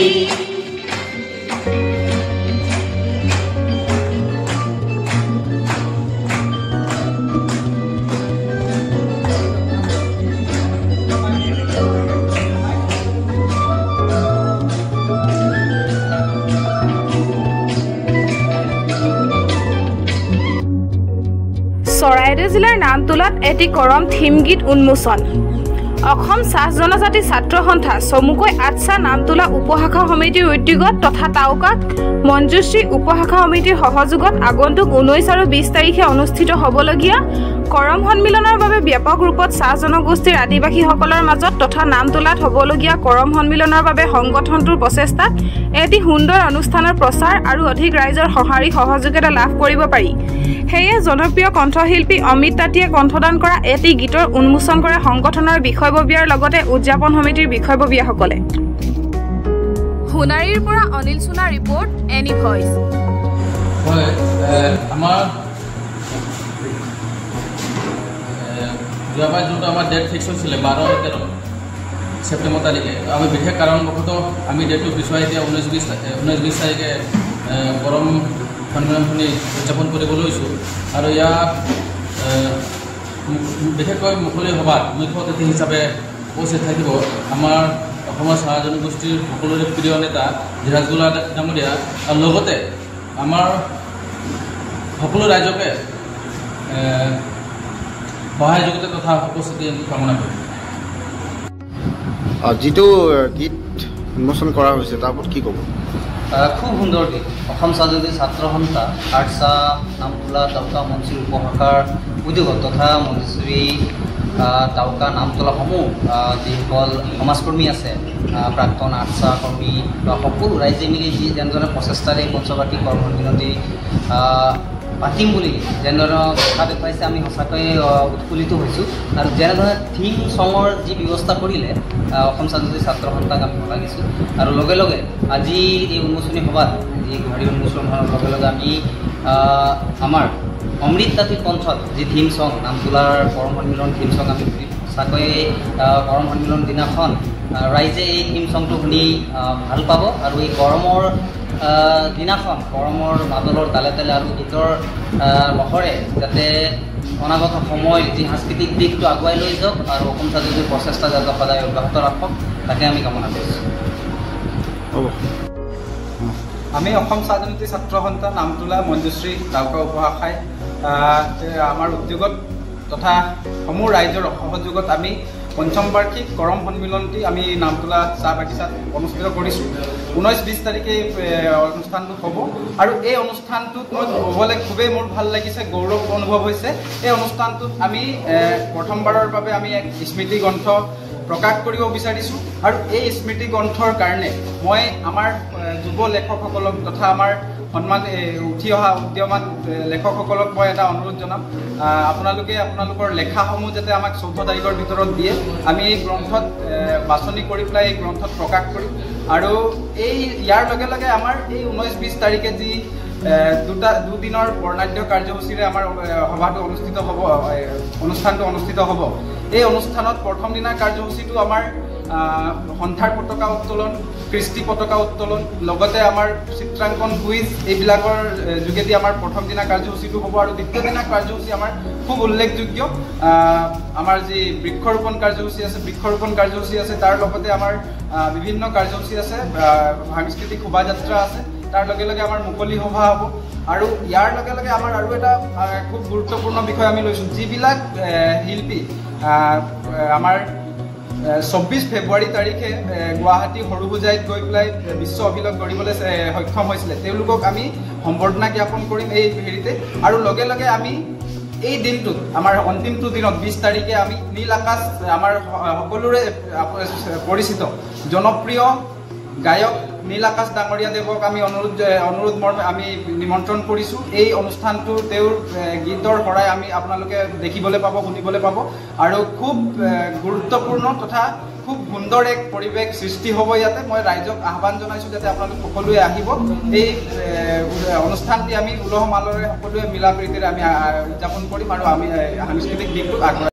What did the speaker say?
চৰাইদেউ জিলাৰ নামতোলাত এটি কৰম থিম গীত উন্মোচন অসম চাহ জনজাতি ছাত্ৰ সন্থা চমুকৈ আটছা নামতোলা উপশাখা সমিতিৰ উদ্যোগত তথা তাউকা মঞ্জুশ্ৰী উপশাখা সমিতিৰ সহযোগত আগন্তুক 19 আৰু 20 তাৰিখে অনুষ্ঠিত হ'বলগীয়া কৰম সন্মিলনৰ বাবে ব্যাপক ৰূপত চাহ জনগোষ্ঠীৰ আদিবাসীসকলৰ মাজত তথা নামতোলাত হ'বলগীয়া কৰম সন্মিলনৰ বাবে সংগঠনটোৰ প্ৰচেষ্টাত এটি সুন্দৰ অনুষ্ঠানৰ প্ৰচাৰ আৰু অধিক ৰাইজৰ সঁহাৰি সহযোগিতা লাভ কৰিব পাৰি সেয়ে জনপ্ৰিয় কণ্ঠশিল্পী অমিত তাঁতীয়ে কণ্ঠদান কৰা এটি গীতৰ উন্মোচন কৰে সংগঠনৰ বিষয়ববীয়াৰ লগতে উদযাপন সমিতিৰ বিষয়ববীয়াসকলে সোণাৰীৰ পৰা অনিল সোণা ৰিপৰ্ট এনি ভইচ হয় আমাৰ যোৱাবাৰ যোনটো আমাৰ ডেট ফিক্স হৈছিলে 12-13 ছেপ্টেম্বৰ তাৰিখে আমি বিশেষ কাৰণবশতঃ আমি ডেটটো পিছুৱাই এতিয়া 19-20 তাৰিখে কৰম সন্মিলনখনি উদযাপন কৰিব লৈছোঁ আৰু ইয়াক বিশেষকৈ মুকলি সভাত মুখ্য অতিথি হিচাপে উপস্থিত থাকিব আমাৰ অসমৰ চাহ জনগোষ্ঠীৰ সকলোৰে প্ৰিয় নেতা ধীৰাজ গোলা ডাঙৰীয়া আৰু লগতে আমাৰ সকলো ৰাইজকে সহায় যোগিতা তথা উপস্থিতি কামনা কৰিম যিটো গীত উন্মোচন কৰা হৈছে তাৰ ওপৰত কি ক'ব খুব সুন্দৰ গীত অসম চাহ জনজাতি ছাত্ৰ সন্থা আটছা নামতোলা তাউকা মঞ্জুশ্ৰী উপশাখাৰ উদ্যোগত তথা মঞ্জুশ্ৰী তাউকা নামতোলাসমূহ যিসকল সমাজকৰ্মী আছে প্ৰাক্তন আটছা কৰ্মী বা সকলো ৰাইজে মিলি যি যেনেদৰে প্ৰচেষ্টাৰে মঞ্চবাতি কৰ্ম সন্মিলনী পাতিম বুলি যেনেধৰণৰ কথা দেখুৱাইছে আমি সঁচাকৈ উৎফুল্লিত হৈছোঁ আৰু যেনেধৰণে থিম ছঙৰ যি ব্যৱস্থা কৰিলে অসম চাহ জনজাতি ছাত্ৰ সন্থাক আমি লাগিছোঁ আৰু লগে লগে আজি এই উন্মোচনী সভাত যি ঘড়ী উন্মোচন হোৱাৰ লগে লগে আমি আমাৰ অমৃত তাঁতীৰ কণ্ঠত যি থিম ছং নামতোলাৰ কৰম সন্মিলন থিম ছং আমি সঁচাকৈ কৰম সন্মিলন দিনাখন ৰাইজে এই থিম ছংটো শুনি ভাল পাব আৰু এই গৰমৰ দিনাখন গৰমৰ মাদলৰ তালে তালে আৰু গীতৰ লহৰে যাতে অনাগত সময় যি সাংস্কৃতিক দিশটো আগুৱাই লৈ যাওক আৰু অসম চাহ জনজাতিৰ প্ৰচেষ্টা যাতে সদায় অব্যাহত ৰাখক তাকে আমি কামনা কৰিছোঁ আমি অসম চাহ জনজাতি ছাত্ৰ সন্থা নামতোলা মঞ্জুশ্ৰী তাউকা উপশাখাই আমাৰ উদ্যোগত তথা সমূহ ৰাইজৰ সহযোগত আমি পঞ্চম বাৰ্ষিক কৰম সন্মিলনটি আমি নামতোলা চাহ বাগিচাত অনুষ্ঠিত কৰিছোঁ 19-20 তাৰিখে অনুষ্ঠানটো হ'ব আৰু এই অনুষ্ঠানটোত মই ক'বলৈ খুবেই মোৰ ভাল লাগিছে গৌৰৱ অনুভৱ হৈছে এই অনুষ্ঠানটোত আমি প্ৰথমবাৰৰ বাবে আমি এক স্মৃতি গ্ৰন্থ প্ৰকাশ কৰিব বিচাৰিছোঁ আৰু এই স্মৃতি গ্ৰন্থৰ কাৰণে মই আমাৰ যুৱ লেখকসকলক তথা আমাৰ সন্মান উঠি অহা উদ্যমান লেখকসকলক মই এটা অনুৰোধ জনাম আপোনালোকৰ লেখাসমূহ যাতে আমাক 14 তাৰিখৰ ভিতৰত দিয়ে আমি এই গ্ৰন্থত বাছনি কৰি পেলাই এই গ্ৰন্থত প্ৰকাশ কৰিম আৰু ইয়াৰ লগে লগে আমাৰ এই 19-20 তাৰিখে যি দুদিনৰ বৰ্ণাঢ্য কাৰ্যসূচীৰে আমাৰ সভাটো অনুষ্ঠানটো অনুষ্ঠিত হ'ব এই অনুষ্ঠানত প্ৰথম দিনাৰ কাৰ্যসূচীটো আমাৰ সন্থাৰ পতাকা উত্তোলন কৃষ্টি পতাকা উত্তোলন লগতে আমাৰ চিত্ৰাংকন কুইজ এইবিলাকৰ যোগেদি আমাৰ প্ৰথম দিনা কাৰ্যসূচীটো হ'ব আৰু দ্বিতীয় দিনা কাৰ্যসূচী আমাৰ খুব উল্লেখযোগ্য আমাৰ যি বৃক্ষৰোপণ কাৰ্যসূচী আছে তাৰ লগতে আমাৰ বিভিন্ন কাৰ্যসূচী আছে সাংস্কৃতিক শোভাযাত্ৰা আছে তাৰ লগে লগে আমাৰ মুকলি সভা হ'ব আৰু ইয়াৰ লগে লগে আমাৰ আৰু এটা খুব গুৰুত্বপূৰ্ণ বিষয় আমি লৈছোঁ যিবিলাক শিল্পী আমাৰ 24 ফেব্ৰুৱাৰী তাৰিখে গুৱাহাটী সৰুসজাইত গৈ পেলাই বিশ্ব অভিলেখ গঢ়িবলৈ সক্ষম হৈছিলে তেওঁলোকক আমি সম্বৰ্ধনা জ্ঞাপন কৰিম এই হেৰিতে আৰু লগে লগে আমি এই দিনটোত আমাৰ অন্তিমটো দিনত 20 তাৰিখে আমি নীল আকাশ আমাৰ সকলোৰে পৰিচিত জনপ্ৰিয় গায়ক নীল আকাশ ডাঙৰীয়া দেৱক আমি অনুৰোধ মৰ্মে আমি নিমন্ত্ৰণ কৰিছোঁ এই অনুষ্ঠানটো তেওঁৰ গীতৰ শৰাই আমি আপোনালোকে দেখিবলৈ পাব শুনিবলৈ পাব আৰু খুব গুৰুত্বপূৰ্ণ তথা খুব সুন্দৰ এক পৰিৱেশ সৃষ্টি হ'ব ইয়াতে মই ৰাইজক আহ্বান জনাইছোঁ যাতে আপোনালোক সকলোৱে আহিব এই অনুষ্ঠানটি আমি উলহ মালৰে সকলোৱে মিলা প্ৰীতিৰে আমি উদযাপন কৰিম আৰু আমি সাংস্কৃতিক দিশটো আগবঢ়াই